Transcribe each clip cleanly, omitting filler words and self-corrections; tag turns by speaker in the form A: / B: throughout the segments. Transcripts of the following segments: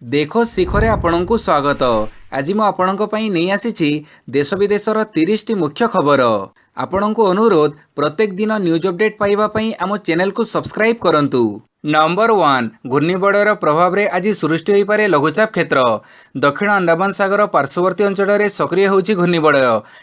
A: देखो शिखरे आपणଙ୍କୁ स्वागत। आज ମୁଁ ଆପଣଙ୍କ ପାଇଁ ନେଇ ଆସିଛି ଦେଶ ବିଦେଶର 30ଟି ମୁଖ୍ୟ ଖବର। ଆପଣଙ୍କୁ ଅନୁରୋଧ ପ୍ରତ୍ୟେକ ଦିନ ନ୍ୟୁଜ୍ ଅପଡେଟ୍ ପାଇବା ପାଇଁ ଆମ ଚ୍ୟାନେଲକୁ ସବସ୍କ୍ରାଇବ୍ କରନ୍ତୁ। नंबर 1 घूर्णिबड़र प्रभाव में आज सृष्टि हो पारे लघुचाप क्षेत्र। दक्षिण अंडमान सागर पार्श्ववर्ती अंचल में सक्रिय होची घूर्णिबड़।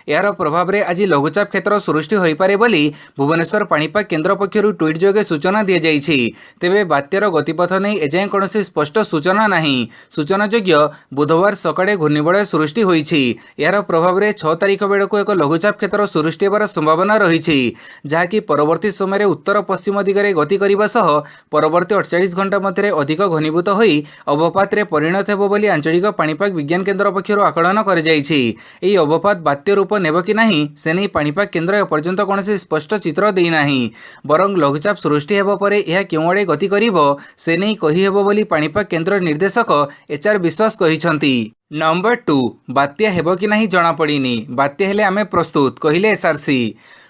A: यार प्रभाव में आज लघुचाप क्षेत्र सृष्टि हो पारे बोली भुवनेश्वर पाणीपाग केन्द्र पक्षर ट्वीट जोगे सूचना दी जाइछि। तेबे बात्यार गतिपथ नहीं एजाएं कौनसी स्पष्ट सूचना नहीं। सूचनायोग्य बुधवार सकाळे घूर्णिबड़ सृष्टि होइछि। यार प्रभाव में 6 तारिख बेड़क एक लघुचाप क्षेत्र सृष्टि होबार संभावना रही जहाँकि परवर्ती समय उत्तर पश्चिम दिगरे गति करने सह परवर्ती 48 घंटा मध्य अधिक घनीभूत होई अवपात रे परिणत हेबो बोली आंचलिक पाणीपाग विज्ञान केन्द्र पक्षर आकलन कर जाइछि। एही अवपात बात्या रूप नेब कि नाही से नहीं पाणीपाग केन्द्र एपर्यंत कौनसी स्पष्ट चित्र देई नाही। बरं लघुचाप सृष्टि हेबो परे यह केउ आड़े गति करिवो से नहीं कहि हेबो बोली पाणीपाग केन्द्र निर्देशक एचआर विश्वास कहिसंती। नंबर 2 बात्या हेबो कि नाही जणा पड़िनी। बात्या हेले आमे प्रस्तुत कहिले एसआरसी।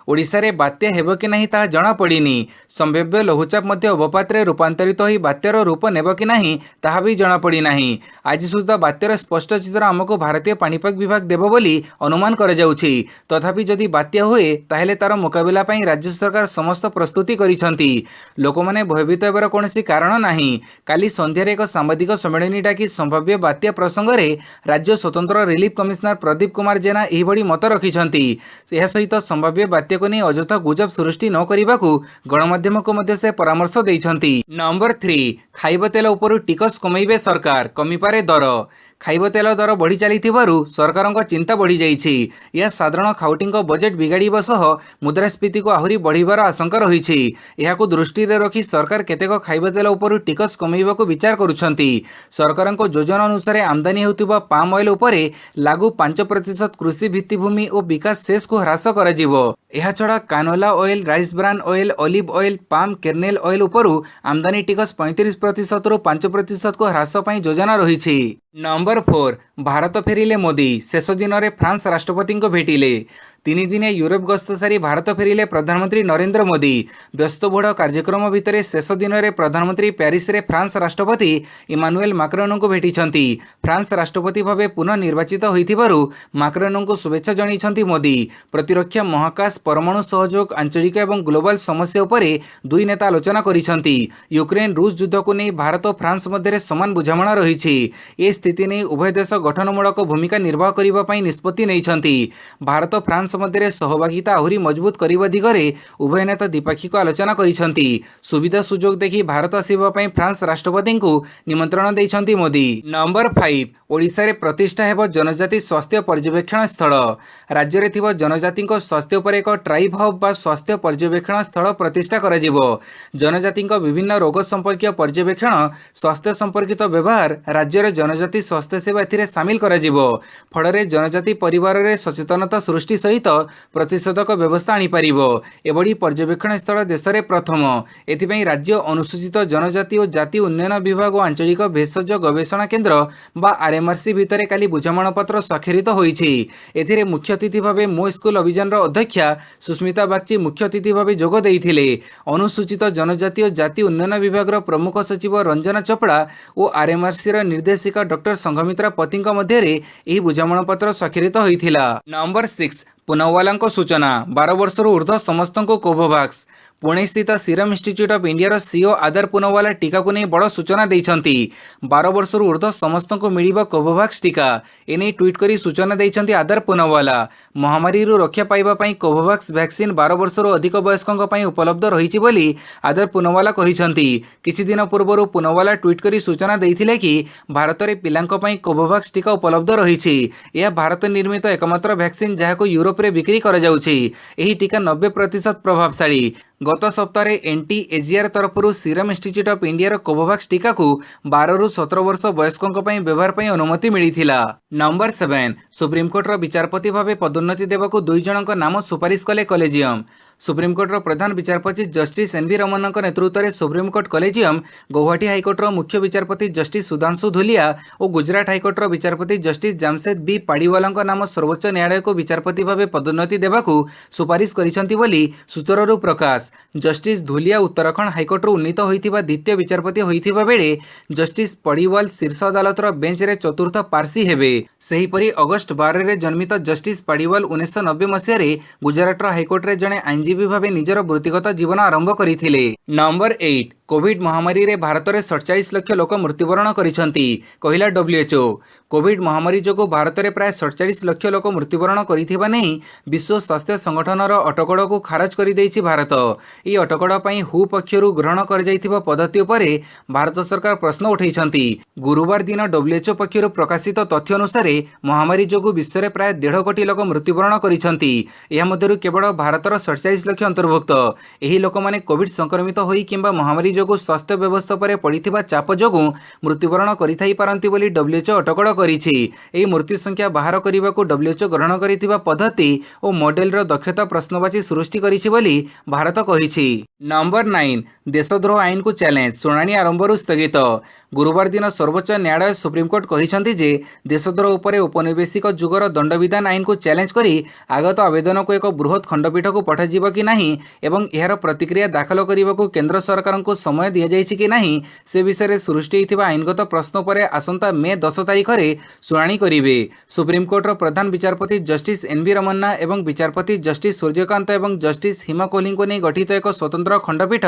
A: ओडिशा रे बात्या हेबो कि नाही ता जणा पड़िनी। संभाव्य लघुचाप मध्य अवपात रे रूपांतरित होई बात्यार रूप नेब कि नाही ताहा भी जणा पड़ी नाही। आज सुद्धा बात्यार स्पष्ट चित्र आमको भारतीय पाणीपाग विभाग देबो बोली अनुमान कर जाउछि। तथापि जदि बात्या हुए ताहेले तार मुकाबिला पई राज्य सरकार समस्त प्रस्तुति करिसंती। लोकमाने भयभीत हेबार कोनोसी कारण नाही। काली संध्यार एक सांबादिक सम्मेलन डाकी संभाव्य बात्या प्रसंग रे राज्य स्वतंत्र रिलीफ कमिशनर प्रदीप कुमार जेना एही बड़ी मत रखिसंती। एहा सहित संभाव्य बात्या को नहीं अଯଥା गुजब सृष्टि न करने को गणमाध्यम को मध्य से परामर्श देइछंती। नंबर 3 खाइब तेल उपरु टिकस कमैबे सरकार कमिपारे दर। खाइब तेल दर बढ़ी चली सरकार चिंता बढ़ी जाइछि। यह साधारण खाउटी बजेट बिगाड़ सह मुद्रास्फीति को आहरी बढ़िबार आशंका रही। यह दृष्टि रखी सरकार केतेक खाइब तेल उपरु टिकस कमैबा को विचार करुछंती। सरकार योजना अनुसार आमदानी होउतिबा पाम ऑयल उपरे लागू 5% कृषि भित्तिभूमि और विकास सेस को ह्रास कराजिवो। यह छड़ा canola oil, rice bran oil, olive oil, palm kernel oil उपरु आमदानी टिकस 35% रु 5% को ह्रास पई योजना रही। नंबर 4 भारत फेरिले मोदी शेष दिन में फ्रांस राष्ट्रपति को भेटिले। 3 दिने यूरोप गस्त सारी भारत फेरिले प्रधानमंत्री नरेंद्र मोदी। व्यस्तबहुल कार्यक्रम भितर शेष दिन में प्रधानमंत्री प्यारिस रे फ्रांस राष्ट्रपति इमानुएल माक्रोन को भेटिछंती। फ्रांस राष्ट्रपति भावे पुनः निर्वाचित होइथिबारु माक्रोन को शुभेच्छा जणाइछंती मोदी। प्रतिरक्षा, महाकाश, परमाणु सहयोग, आंचलिक एवं ग्लोबल समस्या उपरे दुई नेता आलोचना करिछंती। यूक्रेन रूस युद्ध को नहीं भारत और फ्रांस मध्य समान बुझामणा रही। ए स्थिति नहीं उभय देश गठनमूलक भूमिका निर्वाह करने पर निष्पत्ति नहीं। भारत और फ्रांस मध्य सहभागिता आहरी मजबूत करने दिगरे उभय नेता द्विपाक्षिक आलोचना करिसेंती। सुविधा सुजोग देखि भारत आसिबा पई फ्रांस राष्ट्रपति को निमंत्रण देइछंती मोदी। नंबर 5 ओडिशा रे प्रतिष्ठा हेबो जनजाति स्वास्थ्य पर्यवेक्षण स्थल। राज्य रे थिबा जनजाति स्वास्थ्य पर एक ट्राइब हब बा स्वास्थ्य पर्यवेक्षण स्थल प्रतिष्ठा कराजिवो। जनजाति विभिन्न रोग संपर्कीय पर्यवेक्षण, स्वास्थ्य संपर्कित व्यवहार, राज्यर जनजाति स्वास्थ्य सेवा एथिरे सामिल कराजिवो। फଳରେ जनजाति परिवार रे सचेतनता सृष्टि सहित प्रतिषेधक व्यवस्था आनी पारिबो। एबडी पर्यवेक्षण स्थल देश में प्रथम। एथिपई राज्य अनुसूचित जनजाति और जाति उन्नयन विभाग और आंचलिक भेषज गवेषणा केन्द्र बा आरएमआरसी भितर काली बुझामणा पत्र स्वाक्षरित होइछि। एथिरे मुख्य अतिथि भावे मो स्कूल अभियान अध्यक्षा सुस्मिता बागची मुख्य अतिथि भावे जोग देइथिले। अनुसूचित जनजाति और जाति उन्नयन विभाग प्रमुख सचिव रंजना चोपड़ा और आरएमआरसी निर्देशिका डॉक्टर संघमित्रा पति मध्य बुझामणा पत्र स्वाक्षरित होइथिला। नंबर 6 पुनवाला सूचना 12 वर्ष ऊर्ध्व समस्त को कोवोवैक्स। पुणे स्थित serum institute of India CO आदर पुनवाला टीका को नहीं बड़ सूचना देइछंती। 12 वर्ष ऊर्ध्व समस्त को मिलिबा कोवोवैक्स टीका एने ट्वीट करी सूचना देइछंती आदर पुनवाला। महामारी रक्षा पाइबा पई कोवोवैक्स वैक्सीन 12 वर्ष अधिक वयस्कों पई उपलब्ध रहिछि बोली आदर पुनवाला कहिछंती। किछि दिन पूर्व पुनवाला ट्वीट करी सूचना देइथिले कि भारत रे पिलांक पई कोवोवैक्स टीका उपलब्ध रहिछि। यह भारत निर्मित एकमात्र वैक्सीन जहाको यूरोप रे बिक्री करा जाउछि। एही टीका 90% प्रभावशाली। गत सप्ताह एनटी एजीआर तरफ serum institute of India Covovax टीका को 12 रु 17 वर्ष वयस्कों पई व्यवहार पई अनुमति मिलिथिला। नंबर 7 सुप्रीमकोर्टर विचारपति भावे पदोन्नति देवाक 2 जनक नाम सुपारिश कले कलेजियम। सुप्रीमकोर्टर प्रधान विचारपति जस्टिस एन वी रमन नेतृत्व में सुप्रीमकोर्ट कलेजियम गौहाटी हाइकोर्टर मुख्य विचारपति जस्टिस सुधांशु धुलिया और गुजरात हाइकोर्टर विचारपति जस्टिस जामशेद बी पाड़ीवाला नाम सर्वोच्च न्यायालय को विचारपति भाव पदोन्नति देवाकू सुपारिश करिसेंति बोली सूत्ररू प्रकाश। जस्टिस धुलिया उत्तराखंड हाइकोर्टर उन्नीत होइथिबा द्वितीय विचारपति होइथिबा बेले जस्टिस पड़ीवाल शीर्ष अदालतर बेंच रे चतुर्थ पार्सी हेबे। सेहीपरि अगस्ट 12 रे जन्मित जस्टिस पड़ीवाल 1990 मसीह गुजरात हाइकोर्ट रे जड़े आईनजीवी भाव निजर वृत्तिगत जीवन आरंभ करथिले। नंबर 8 कोविड महामारी रे भारत में 47 लाख लोक मृत्युवरण करिसेंति कहिला डब्ल्यूएचओ। कोविड महामारी जोगु भारत में प्राय 47 लाख लोक मृत्युवरण करिथिबा नै विश्व स्वास्थ्य संगठनर अटकड़ को खारज कर देछि भारत। ई अटकड़ पई हु पक्षरु ग्रहण कर जाइथिबा पद्धति उपरे भारत सरकार प्रश्न उठैछंती। गुरुवार दिन डब्ल्यूएचओ पक्षरु प्रकाशित तथ्य अनुसार महामारी जोगु विश्व में प्राय 1.5 कोटी लोक मृत्युवरण करिसेंति। एहा मध्यरु केवल भारतर 47 लाख अंतर्भुक्त। एही लोक माने कोविड संक्रमित होई किंबा महामारी जोगु स्वास्थ्य व्यवस्था पर पड़िथिबा चाप जोगु मृत्युवरण करिथाई पारंती बोली डब्ल्यूएचओ अटकड़ करिछि। एही मृत्यु संख्या बाहर करबाकू डब्ल्यूएचओ ग्रहण करिथिबा पद्धति और मॉडल रो दक्षता प्रश्नवाची सृष्टि करिछि बोली भारत कहिछि। नंबर 9 देशद्रोह आईन को चैलेंज सुनानी आरंभरू स्थगित। गुरुवार दिन सर्वोच्च न्यायालय सुप्रीमकोर्ट कहिसेंति जे देशद्रोह उपरे औपनिवेशिक जुगर दंडविधान आईन को चैलेंज करी आगत आवेदन को एक बृहत खंडपीठ को पठाଯିब कि नहीं एवं यार प्रतिक्रिया दाखल करने को केंद्र सरकार को समय दि जाइछि कि नहीं से विषय सृष्टि होइथिबा आईनगत प्रश्न पर आसंता मे 10 तारिख रे शुणाणी करिवे। सुप्रीमकोर्टर प्रधान विचारपति जस्टिस एन वी रमन्ना एवं विचारपति जस्टिस सूर्यकांत एवं जस्टिस हिमा कोहली को नहीं गठित एक स्वतंत्र खंडपीठ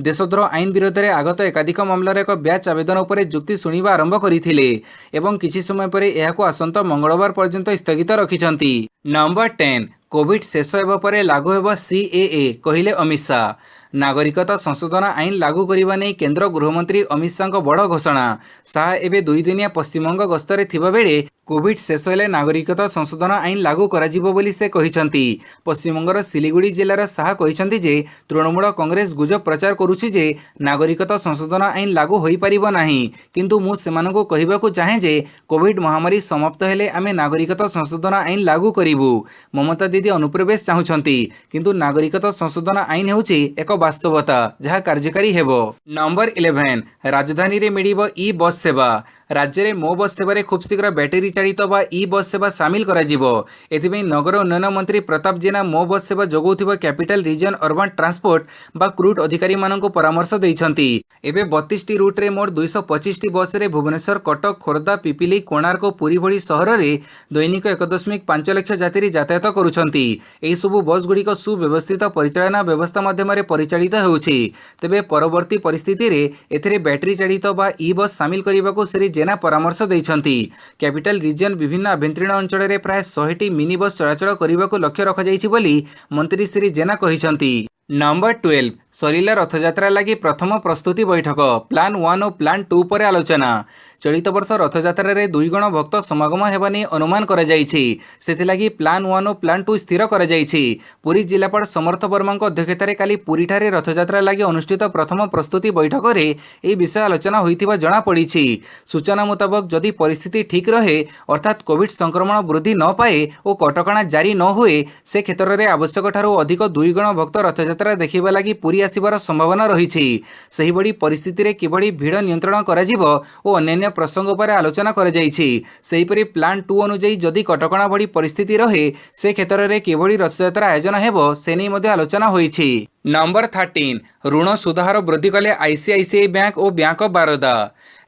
A: देशद्रोह आईन विरोध में आगत एकाधिक मामलार एक ब्याच आवेदन उपरे जुक्ति सुनिबा आरंभ करिथिले एवं किछि समय पर एहाको आसंता मंगलवार पर्यंत स्थगित रखिछंती। नंबर 10 कोविड शेष हेबा परे लागू हेबा सीएए कहिले अमित शाह। नागरिकता संशोधन आईन लागू करने नहीं केंद्र गृहमंत्री अमित शाह बड़ घोषणा। शाह एवं 2 दिनिया पश्चिमबंग गस्तरे थिबा बेले कोविड शेष हेले नागरिकता संशोधन आईन लागू कराजिबो बोली से कहिसंती। पश्चिमबंगर सिलीगुड़ी जिलार शाह कहिसंती जे तृणमूल कांग्रेस गुजब प्रचार करुछि जे नागरिकता संशोधन आईन लागू होई परिबो नाही, किंतु मु सेमानकु कहिबाकु चाहे जे कोविड महामारी समाप्त हेले आमे नागरिकता संशोधन आईन लागू करिवु। ममता दीदी अनुप्रवेश चाहुछंती, किंतु नागरिकता संशोधन आईन हेउछि एक वास्तवता जहाँ कार्यकारी हेबो। नंबर 11 राजधानी रे मिलिबो ई बस सेवा। राज्य में मो बस सेवा खूब शीघ्र बैटेरी चालित बा ई बस सेवा सामिल कराजिबो। एथिबे नगर उन्नयन मंत्री प्रताप जेना मो बस सेवा जोगौथिबा कैपिटल रीजन अर्बन ट्रांसपोर्ट बा क्रूट अधिकारी माननको परामर्श दैछंती। एबे 32 टी रूट रे मोट 225 टी बस रे भुवनेश्वर कटक खोर्धा पिपिली कोणार्क पुरी भली सहर रे दैनिक 1.5 लाख यात्री यातायात करुछंती। एही सबु बस गुड़िक सुव्यवस्थित परिचालना व्यवस्था माध्यम परिचालित होउछि। तेबे परवर्ती परिस्थिति रे एथिरे बैटरी चालित बा ई बस सामिल करबाको श्री जेना परामर्श दैछंती। कैपिटल रीजन विभिन्न आभ्यंतरीण अंचल रे प्राय 100 मिनी बस चलाचल करबाको लक्ष्य रखा जाइछि बोली मंत्री श्री जेना कहिसंती। नंबर 12 सरिला रथयात्रा लगी प्रथम प्रस्तुति बैठक प्लान 1 और प्लान 2 पर आलोचना। चलित वर्ष रथयात्रा रे 2 गण भक्त समागम हेबानी अनुमान करा जाइछि। सेथिलागी प्लान 1 और प्लान 2 स्थिर करा जाइछि। पुरी जिलापाल समर्थ वर्मा अध्यक्षतार काली पुरी ठारे रथयात्रा लगी अनुष्ठित प्रथम प्रस्तुति बैठक रे ए विषय आलोचना होइथिबा जणा पड़िछि। सूचना मुताबक जदि परिस्थिति ठीक रहे अर्थात कोविड संक्रमण वृद्धि न पाए और कटकणा जारी न हुए से क्षेत्र में आवश्यक ठारू अधिक 2 गण भक्त रथयात्रा देखिबा लगी पुरी आसिबार संभावना रहिछि। सही बड़ी परिस्थिति रे किबड़ी भीड़ नियंत्रण कराजिबो और अन्य प्रसंग पर आलोचना कर जाइछि। सेहीपरि प्लान 2 अनुଯାयी जदि कटकणा भड़ी परिस्थिति रहे से क्षेत्र में किबड़ी रथयात्रा आयोजन हेबो से नै मध्ये आलोचना होइछि। नंबर 13 ऋण सुधार वृद्धि कले आईसीआईसीआई बैंक और bank of Baroda.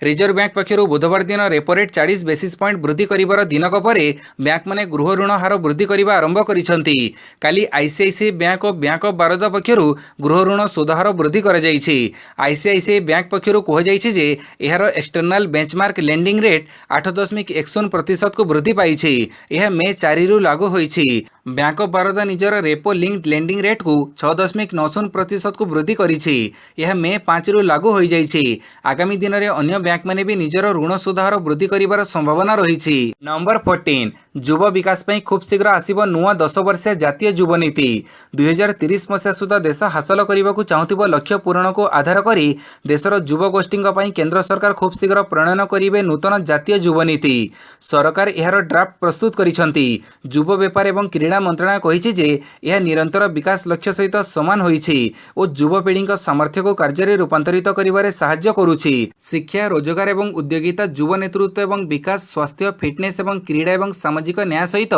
A: Reserve bank पक्षरु बुधवार दिन रेपो रेट 40 बेसिस पॉइंट वृद्धि करिवार दिनक परे बैंक माने गृह ऋण हार वृद्धि करिबा आरंभ करिसंती। काली आईसीआईसीआई बैंक और बैंक ऑफ बरोदा पक्षरु गृह ऋण सुधार वृद्धि करा जाइछि। आईसीआईसीआई बैंक पक्षरु कह जाइछि जे एहार एक्सटर्नल बेंचमार्क लेंडिंग रेट 8.1% को वृद्धि पाइछि। यह मे 4 रु लागू होइछि। बैंक ऑफ बरोदा निजर रेपो लिंक्ड लेंडिंग रेट को 6.90% को वृद्धि करिछि। यह मे 5 रु लागू हो जाइछि। आगामी दिन में अन्य बैंक माने भी निजर ऋण सुधार वृद्धि करिवार संभावना रहिछि। नंबर 14 युवा विकास ପାଇଁ खूब शीघ्र आसिब नुआ 10 वर्षिया जातीय युव नीति 2030 मसीहा सुधा देश हासिल करने को चाहूथिबा लक्ष्य पूरण को आधार करी देशर युव गोष्ठी केंद्र सरकार खूब शीघ्र प्रणयन करेंगे नूतन जातीय युव नीति। सरकार यार ड्राफ्ट प्रस्तुत करिसेंती। युव व्यापार एवं क्रीड़ा मंत्रालय कहिछि जे यह निरंतर विकास लक्ष्य सहित समान होइछि और युवपीढ़ी सामर्थ्य को कार्य रूपांतरित करिबारे साहाय्य करुछि। शिक्षा रोजगार एवं उद्योगिता युव नेतृत्व एवं विकास स्वास्थ्य फिटनेस एवं क्रीड़ा एवं सामाजिक न्याय सहित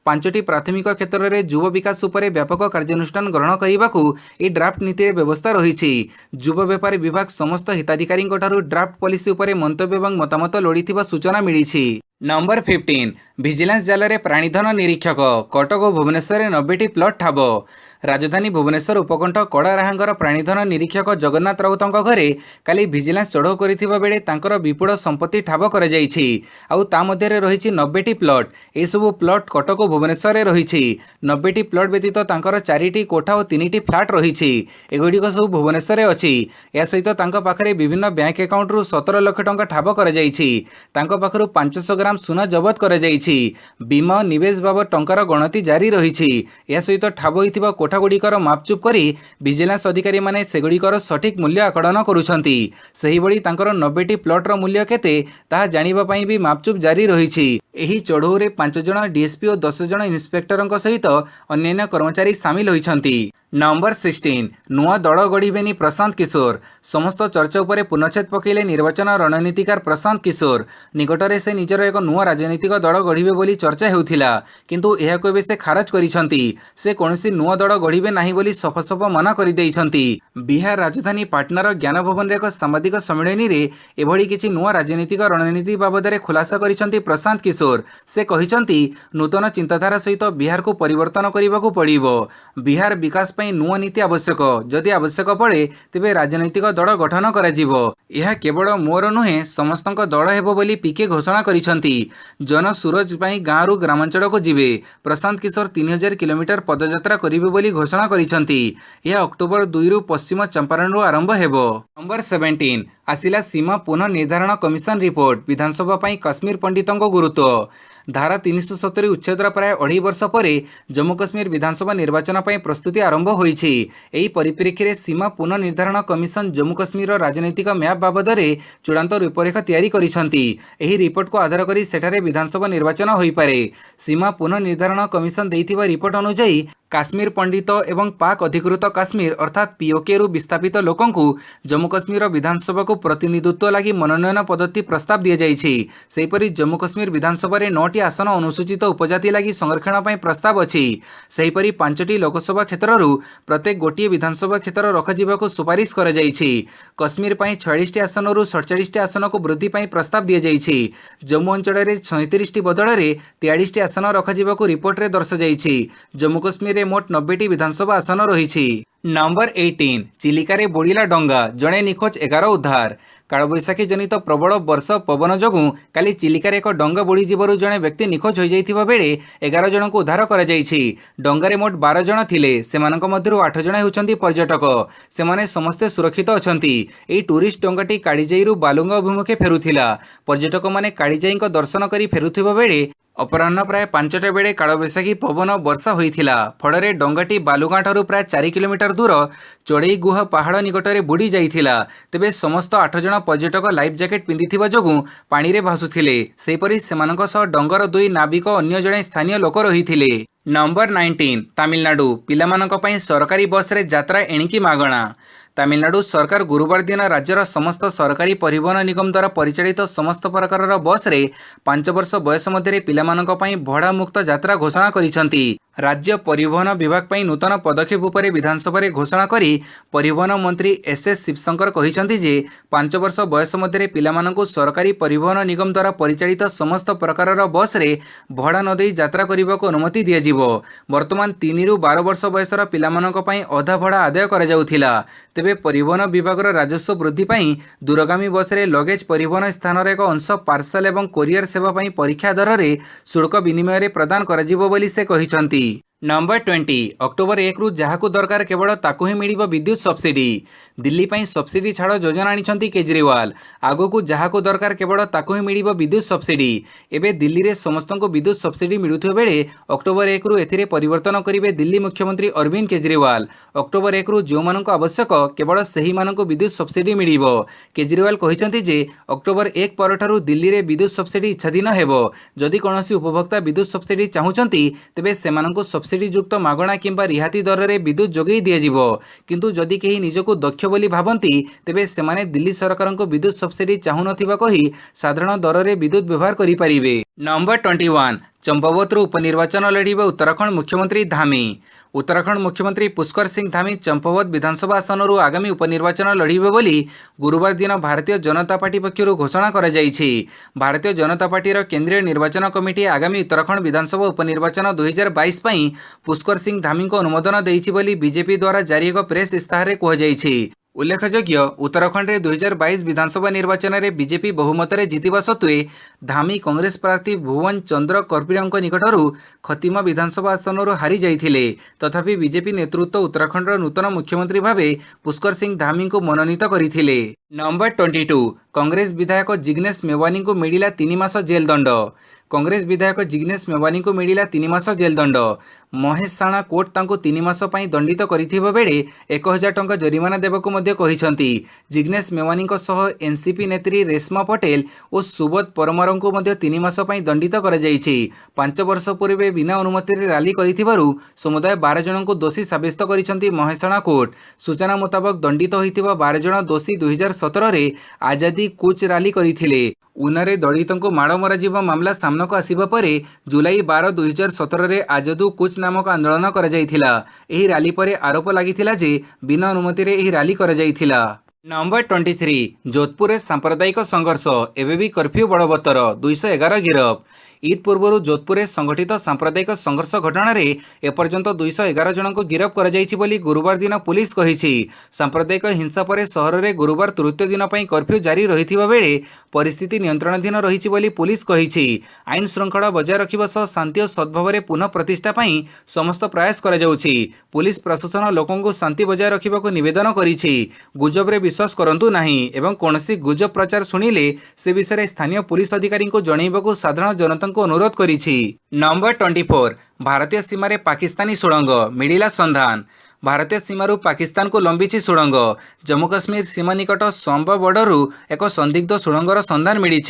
A: 5टी प्राथमिक क्षेत्र में युव विकास उपरे व्यापक कार्यानुष्ठान ग्रहण करने ए ड्राफ्ट नीति व्यवस्था रही। युव व्यापार विभाग समस्त हिताधिकारी ड्राफ्ट पॉलिसी उपरे मंतव्य एवं मतामत लोड़ी सूचना मिली। नंबर 15 विजिलेंस जाल में प्राणीधन निरीक्षक कटक और भुवनेश्वर 90टी प्लट ठाब। राजधानी भुवनेश्वर उपकंठ कड़ाराहांगर प्राणीधन निरीक्षक जगन्नाथ राउत घरे काली विजिलेंस चढ़ऊ करथिबा बेले तांकर विपुल संपत्ति ठाब कर जाइछि। आउ ता मध्यरे रहिछि 90टी प्लट। ए सब प्लट कटक और भुवनेश्वर रे रहिछि। 90टी प्लट व्यतीत तांकर 4टी कोठा और 3टी फ्लैट रहिछि। एगुड़िक सब भुवनेश्वर रे अछि। या सहित तांको पाखरे विभिन्न बैंक अकाउंट रु 17 लाख टंका ठाब कर जाइछि। तांको पाखरु 500 ग्राम सुना जबत कर जाइछि। बीमा निवेश बाबद टंकार गणति जारी रहिछि। या सहित ठाब होइतिबा कोठागुड़िकर मापचुप करी विजिलेंस अधिकारी माने सेगुड़िकर सठिक मूल्य आकलन करुछंती। सेहिबड़ी तांकर 90टी प्लटर मूल्य केते ताहा जानिबा पई भी मापचुप जारी रहिछि। एही चढ़ऊ रे 5 जण डीएसपी और 10 जण इन्स्पेक्टरଙ୍କ सहित अन्य कर्मचारी सामिल होइछंती। नंबर 16 नुआ दल गढ़िबेनी प्रशांत किशोर। समस्त चर्चा उपरे पूर्णछेद पकेले निर्वाचन रणनीतिकार प्रशांत किशोर। निकटरे से निजर एक नुआ राजनीतिक दल गढ़िबे बोली चर्चा हेउथिला, किंतु एहाको एबे से खारज करिसंती। से कोनोसी नुआ दल गढ़िबे नाही बोली सफसफ मना करि देइसंती। बिहार राजधानी पाटनार ज्ञान भवन रे एक सामाजिक सम्मेलन रे एभଳି किछि नुआ राजनीतिक रणनीति बाबदरे खुलासा करिसंती प्रशांत किशोर। से कहिसंती नूतन चिंताधारा सहित बिहार को परिवर्तन करिबाकू पड़िबो। बिहार विकास नुआ नीति आवश्यक। जदि आवश्यक पड़े तेबे राजनैतिक दल गठन कराजिबो। यह केवल मोर नुहे समस्तक दल हेबो बोली पीके घोषणा करिसंती। जन सूरज पई गाँव ग्रामांचल को जिबे। प्रशांत किशोर 3000 किलोमीटर पदयात्रा करिबे बोली घोषणा करिसंती। यह अक्टोबर 2 रु पश्चिम चंपारण रु आरंभ हेबो। नंबर 17 आसिला सीमा पुनः निर्धारण कमिशन रिपोर्ट। विधानसभा पई कश्मीर पंडितों गुरुत्व। धारा 370 उच्छेदर प्राय 2.5 वर्ष पर जम्मू कश्मीर विधानसभा निर्वाचन पर प्रस्तुति आरंभ होइछि। एही परिप्रेक्षी रे सीमा पुनः निर्धारण कमिशन जम्मू कश्मीर राजनैतिक मैप बाबद चूड़ांत रूपरेख तैयारी करिसंती। एही रिपोर्ट को आधार करी सेठारे विधानसभा निर्वाचन होई पारे। सीमा पुनः निर्धारण कमिशन देइथिबा रिपोर्ट अनुसार काश्मीर पंडित एवं पाक अधिकृत काश्मीर अर्थात पीओके रु विस्थापित लोकंकु जम्मू कश्मीर विधानसभा को प्रतिनिधित्व लगी मनोनयन पद्धति प्रस्ताव दिया जाइछि। सेहिपरि जम्मू कश्मीर विधानसभा रे 9टी आसन अनुसूचित उपजाति लगी संरक्षण पई प्रस्ताव अछि। सेहिपरि 5टी लोकसभा क्षेत्र रु प्रत्येक गोटिए विधानसभा क्षेत्र रखाजिबाकू सुपारिश करा जाइछि। कश्मीर पई 46टी आसन रु 47टी आसन को वृद्धि पई प्रस्ताव दिया जाइछि। जम्मू अंचल रे 36टी बदल रे 43टी आसन रखाजिबाकू रिपोर्ट रे दर्शा जाइछि। जम्मू कश्मीर रे मोट 90टी विधानसभा आसन रहिछि। नंबर 18 चिलिका रे बुड़ीला डंगा जड़े निखोज 11 उद्धार। कालबैशाखी जनित प्रबल वर्षा पवन जोगु काली चिलिकार एक डंगा बुड़ी जीवरु जड़े व्यक्ति निखोज हो जाइथिबा बेले 11 जन को उद्धार करा जाइछि। डंगारे मोट 12 जन थिले। सेमानक मध्यरु 8 जन हेउचंती पर्यटक। सेमाने समस्ते सुरक्षित अछंती। एही टूरिस्ट डंगाटी काळीजाईरु बालुंगा अभिमुखे फेरुथिला। पर्यटक माने काळीजाईक दर्शन करी फेरुथिबा बेले अपराह्न प्राय 5टा बेले कालबैशाखी पवन वर्षा होइथिला। फଳରେ डंगाटी बालुगाँ ठारू प्राय 4 किलोमीटर दूर चढ़ई गुहा पहाड़ निकटरे बुड़ी जाइथिला। तेबे समस्त 8 जन पर्यटक लाइफ जैकेट पिंधिथिबा जोगु पानी रे भासुथिले। सेहिपरि सेमानक सह डंगार 2 नाविक अन्य जणे स्थानीय लोक रहिथिले। नंबर 19 तमिलनाडु पिलामानक पई सरकारी बस रे यात्रा एणिकी मागणा। तमिलनाडु सरकार गुरुवार दिन राज्यर समस्त सरकारी परिवहन निगम द्वारा परिचालित समस्त प्रकार बस रे 5 वर्ष बयस मध्य पिलामानक पई भड़ा मुक्त यात्रा घोषणा करिसंती। राज्य परिवहन विभाग पई नूतन पदक्षेप उपरे विधानसभा रे घोषणा करी परिवहन मंत्री एसएस शिवशंकर कहिसंती जे 5 वर्ष बयस मध्य पिलामानकु सरकारी परिवहन निगम द्वारा परिचालित समस्त प्रकार बस रे भड़ा न देई यात्रा करबाको अनुमति दिया जिवो। वर्तमान 3 रु 12 वर्ष बयसर पिलामानक पई अधा भड़ा आदाय करा जाउथिला। तेबे परिवहन विभाग राजस्व वृद्धि पई दूरगामी बस रे लगेज परिवहन स्थान एक अंश पार्सल एवं कोरियर सेवा पई परीक्षा दर रे शुल्क विनिमय रे प्रदान करा जिवो बोली से कहिसंती। नंबर 20 अक्टोबर 1 रु जहाकू दरकार केवल ताकू ही मिलिबो विद्युत सब्सिडी। दिल्ली ପାଇଁ सब्सिडी छाड़ योजना आनिछंती केजरीवाल। आगोकू जहाकू दरकार केवल ताकू ही मिलिबो विद्युत सब्सिडी। एबे दिल्ली रे समस्तंको विद्युत सब्सिडी मिलुथिबा बेले अक्टोबर 1 रु एथिरे परिवर्तन करिवे दिल्ली मुख्यमंत्री अरविंद केजरीवाल। अक्टोबर 1 रु जो माननको आवश्यक केवल सही माननको विद्युत सब्सिडी मिलिबो। केजरीवाल कहिसंती जे अक्टोबर 1 परठारु दिल्ली रे विद्युत सब्सिडी इच्छाधीन हेबो। जदि कोनोसी उपभोक्ता विद्युत सब्सिडी चाहुचंती तेबे सेमाननको सब्सिडी युक्त मागणा किंबा रिहाती दर रे विद्युत जोगई दियाजिवो। किंतु जदि केही निजको दक्ष बोली भाबंती तेबे सेमाने दिल्ली सरकारको विद्युत सब्सिडी चाहू नथिबा कही साधारण दर रे विद्युत व्यवहार करि परिबे। नंबर 21 चंपावत उपनिर्वाचन लड़िबे उत्तराखंड मुख्यमंत्री धामी। उत्तराखंड मुख्यमंत्री पुष्कर सिंह धामी चंपावत विधानसभा आसन आगामी उपनिर्वाचन लड़िबे बोली गुरुवार दिन भारतीय जनता पार्टी पक्षरु घोषणा करा जायछि। भारतीय जनता पार्टीर केंद्रीय निर्वाचन कमिटी आगामी उत्तराखंड विधानसभा उपनिर्वाचन 2022 पई पुष्कर सिंह धामी को अनुमोदन देइछि बोली बीजेपी द्वारा जारी एक प्रेस इस्ताहार रे कहा जायछि। उल्लेखयोग्य उत्तराखंड में 2022 विधानसभा निर्वाचन में बीजेपी बहुमत जितवा सत्वे धामी कांग्रेस प्रार्थी भुवन चंद्र कर्पीरଙ୍କ निकटरू खतिमा विधानसभा आसन हारी जाइथिले। तथापि बीजेपी नेतृत्व उत्तराखंड नूतन मुख्यमंत्री भावे पुष्कर सिंह धामी को मनोनीत करथिले। नंबर 22 कांग्रेस विधायक जिग्नेश मेवानी को मिलिला 3 मास जेल दंड। कांग्रेस विधायक जिग्नेश मेवानी को मिलिला 3 मास जेल दंड। महेश साणा कोर्ट तांको 3 मास पई दंडित करिथिबा बेले 1000 टंका जरिमाना देबाको मध्ये कहिसंती। जिग्नेश मेवानी को सह एनसीपी नेत्री रेशमा पटेल और सुबोध परमार को मध्ये 3 मास पई दंडित करा जायछि। 5 वर्ष पूर्व बिना अनुमति रे रैली करिथिबारु समुदाय 12 जन को दोषी साबित करिसंती महेशाणा कोर्ट। सूचना मुताबक दंडित होइथिबा 12 जन दोषी 2017 रे आजादी कूच रैली करिथिले। उनारे दलितों को माड़ मरा मामला सामना को आसिबा परे जुलाई 12 2017 रे आजादू कूच नामक आंदोलन करा जायथिला। एही रैली परे आरोप लागिथिला जे बिना अनुमति रे एही रैली करा जायथिला। नंबर 23 जोधपुर सांप्रदायिक संघर्ष एबे भी कर्फ्यू बड़बत्तर 211 गिरफ। ईद पूर्व जोधपुर संगठित सांप्रदायिक संघर्ष घटना रे एपर्यंत 211 जन को गिरफ करा जायछि बोली गुरुवार दिन पुलिस कहिछि। सांप्रदायिक हिंसा परे सहर रे गुरुवार तृतीय दिन पई कर्फ्यू जारी रहिथिबा बेले परिस्थिति नियंत्रणाधीन रहिछि बोली पुलिस कहिछि। आईन श्रृंखला बजाय रखिबा सह शांति और सद्भाव रे पुनः प्रतिष्ठा पई समस्त प्रयास करा जाउछि। पुलिस प्रशासन लोकन को शांति बजाय रखिबा को निवेदन करिछि। गुजब रे विश्वास करंतु नाही एवं कोनसी गुजब प्रचार सुनिले से विषय स्थानीय पुलिस अधिकारी को जणाइबाकू साधारण जनता को अनुरोध करिछि। नंबर 24 भारतीय सीमा रे पाकिस्तानी सुड़ंग मिलिला संधान। भारतीय सीमारू पाकिस्तान को लंबिछि सुड़ंग। जम्मू काश्मीर सीमा निकट सांबा बॉर्डर एक संदिग्ध सुड़ंगर संधान मिली।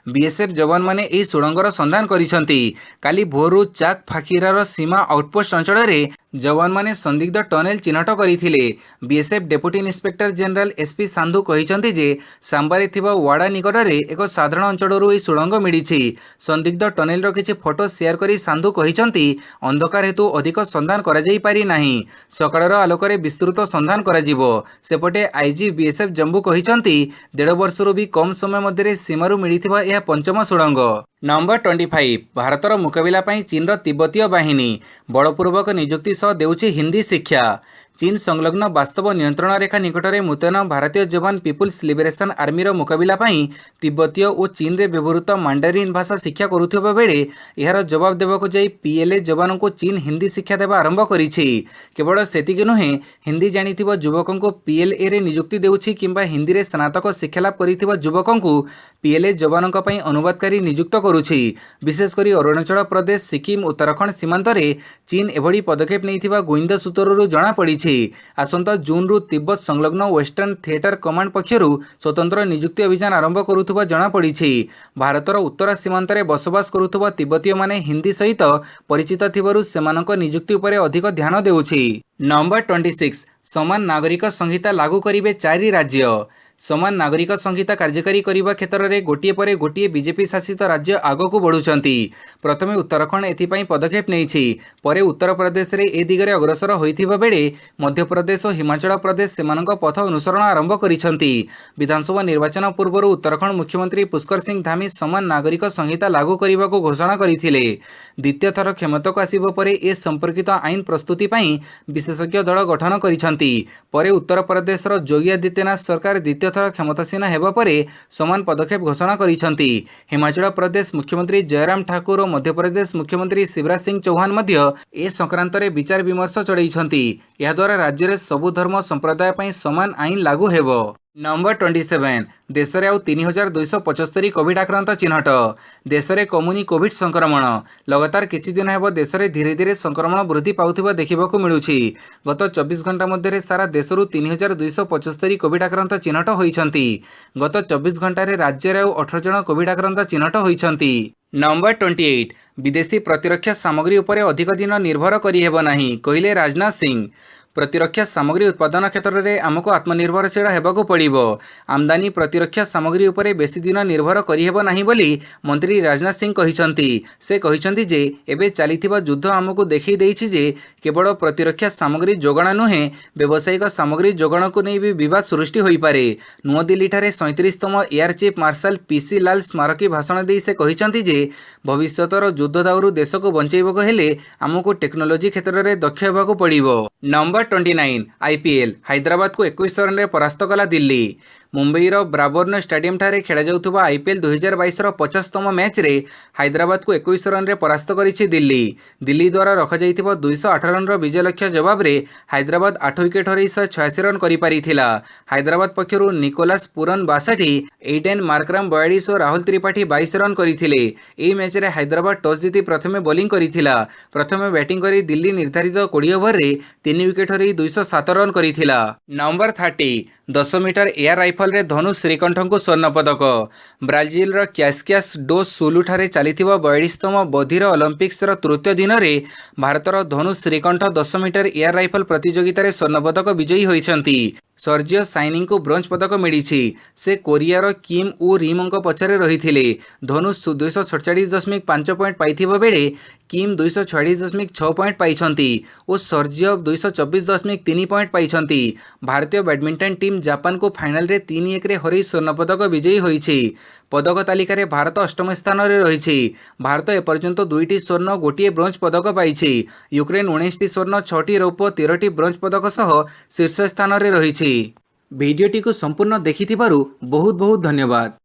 A: बीएसएफ जवान माने एही सुड़ंगर संधान करिसंती। काली भोरु चाक फाकिरार सीमा आउटपोस्ट अंचल रे जवान माने संदिग्ध टनेल चिन्हट करथिले। BSF deputy inspector general SP Sandhu कहिसंती जे सांबारे थिबा वाडा निकट रे एक साधारण अंचलरू एही सुड़ंग मिली। संदिग्ध टनेल रो किछि फोटो शेयर करी सांधु कहिसंती अंधकार हेतु अधिक संधान करा जाई पारि नाही। सकाळर आलोकरे विस्तृत संधान करा जिवो। सेपटे आईजी बीएसएफ जम्मू कहिसंती 1.5 वर्षरू भी कम समय मध्य सीमारू मिलिथिबा यह पंचम सुड़ंग। नंबर 25 भारतर मुकाबिला पई चीन तिब्बतीय बाहिनी बलपूर्वक नियुक्ति सह देउछि हिंदी शिक्षा। चीन संलग्न वास्तव नियंत्रण रेखा निकट में मुतयन भारतीय जवान पीपुल्स लिबरेशन आर्मीर मुकाबिला पई तिब्बतीय और चीन रे व्यवहृत मांडरिन भाषा शिक्षा करुथिबा बेले यार जवाब देबाकू जाई पीएलए जवान को चीन हिंदी शिक्षा देवा आरंभ करिछि। केवल सेतिक नुहे हिंदी जानिथिबा युवकों को पीएलए रे नियुक्ति देउछि किंबा हिंदी रे स्नातक शिक्षा लाभ करिथिबा युवकों को पीएलए जवानों पई अनुवादकारी नियुक्त करुछि। विशेषकर अरुणाचल प्रदेश सिक्किम उत्तराखंड सीमांत रे चीन एभली पदक्षेप नैथिबा गोइंदा सूत्ररू जणा पड़ी। आसंता जून रु तिब्बत संलग्न वेस्टर्न थिएटर कमांड पक्षरु स्वतंत्र नियुक्ति अभियान आरंभ करुथुबा जणा पड़ी। भारतर उत्तर सीमांत रे बसवास करुथुबा तिब्बतीय माने हिंदी सहित परिचित थिबारु सेमानक नियुक्ति उपरे अधिक ध्यान देउछि। नंबर 26 समान नागरिक संहिता लागू करिवे 4 राज्य। समान नागरिक संहिता कार्यकारी करने क्षेत्र में गोटे पर गोटे बीजेपी शासित राज्य आगक बढ़ुंट। प्रथमे उत्तराखंड एथिपाई पदक्षेप नहीं उत्तर प्रदेश में ए दिगरे अग्रसर होइथिबा बेले मध्य प्रदेश और हिमाचल प्रदेश सेमानक पथ अनुसरण आरंभ करिसंती। विधानसभा निर्वाचन पूर्व उत्तराखंड मुख्यमंत्री पुष्कर सिंह धामी समान नागरिक संहिता लागू करने को घोषणा करथिले। द्वितीय थर क्षमताक आसिबा परे ए संपर्कित आईन प्रस्तुति पई विशेषज्ञ दल गठन करिसंती। परे उत्तर प्रदेश योगी आदित्यनाथ सरकार द्वितीय द्वितीय थर क्षमतासीन हेबा परे समान पदक्षेप घोषणा करिसंती। हिमाचल प्रदेश मुख्यमंत्री जयराम ठाकुर और मध्य प्रदेश मुख्यमंत्री शिवराज सिंह चौहान मध्य ए संक्रांत रे विचार विमर्श चढ़ाइछंती। या द्वारा राज्य रे सबु धर्म संप्रदाय पई समान आईन लागू हेबो। नंबर 27 देश में आउ 3275 कोविड आक्रांत चिन्हट। देश में कमुनी कोविड संक्रमण लगातार किछि दिन हेब देश में धीरे धीरे संक्रमण वृद्धि पाउथिबा देखिबाकू मिलुछि। गत 24 घंटा मध्य सारा देशरू 3275 कोविड आक्रांत चिन्हट होइछंती। गत 24 घंटे राज्य में 18 जन कोविड आक्रांत चिन्हट होइछंती। नंबर 28 विदेशी प्रतिरक्षा सामग्री उपरे अधिक दिन निर्भर करिहेब नाही कहिले राजनाथ सिंह। प्रतिरक्षा सामग्री उत्पादन क्षेत्र में आमको आत्मनिर्भरशील हेबाकू पड़िबो। आमदानी प्रतिरक्षा सामग्री उपरे बेसी दिन निर्भर करिहेब नाही बोली मंत्री राजनाथ सिंह कहिसंती। से कहिसंती जे एबे चलिथिबा युद्ध आमको देखि देइछि जे केवल प्रतिरक्षा सामग्री जोगाण नुहे व्यावसायिक सामग्री जोगाण को नहीं भी विवाद सृष्टि होई पारे। नुआदिल्ली ठारे 37तम एयर चीफ मार्शल पीसी लाल स्मारकी भाषण दे से कहिसंती जे भविष्यतर युद्ध दाउरू देश को बंचाइबाकू हेले आमको टेक्नोलोजी क्षेत्र में दक्ष हेबाकू पड़िबो। नंबर 29 आईपीएल हैदराबाद को 21 रन रे परास्त कला दिल्ली। मुंबईर ब्राबोर्न स्टेडियम ठारे खेला जाउथुबा आईपीएल 2022 रो 50तम मैच रे हैदराबाद को 21 रन रे परास्त करिछि दिल्ली। दिल्ली द्वारा रखा जाइथिबा 208 रन रो विजय लक्ष्य जवाब रे हैदराबाद 8 विकेट हरई 186 रन करि पारिथिला। हैदराबाद पक्षरु निकोलास पुरन 62, एडेन मार्कराम 42 और राहुल त्रिपाठी 22 रन करिथिले। एई मैच रे हैदराबाद टॉस जीति प्रथमे बॉलिंग करिथिला। प्रथमे बैटिंग करी दिल्ली निर्धारित 20 ओवर रे 3 विकेट हरई 207 रन करिथिला। नंबर 30 10 मीटर एयर राइफल रे धनु श्रीकंठ को स्वर्ण पदक। ब्राजिल रो क्यास्कियास डो सुलु ठारे चलिथिबा 42तम बधिर ओलंपिक्स रो तृतीय दिन रे भारतर धनु श्रीकंठ 10 मीटर एयर राइफल प्रतियोगिता रे स्वर्ण पदक विजयी होइछंती। सर्जियो साइनिंग को ब्रोंज पदक मिली। से कोरियार किम उ रिमंक पछरे रहिथिले। धनुष 247.5 पॉइंट पाइथिबा बेले किम 246.6 पॉइंट पाइछंती और सर्जियो 224.3 पॉइंट पाइछंती। भारतीय बैडमिंटन टीम जापान को फाइनल रे 3-1 रे हरई स्वर्ण पदक विजयी होइछि। पदक तालिका रे भारत 8म स्थान रे रहिछि। भारत एपर्यंत 2टी स्वर्ण गोटिए ब्रोंज पदक पाइछि। यूक्रेन 19टी स्वर्ण 6टी रौप्य 13टी ब्रोंज पदक सह शीर्ष स्थान रे रहिछि। भिडियोटी को संपूर्ण देखिथिबारु बहुत बहुत धन्यवाद।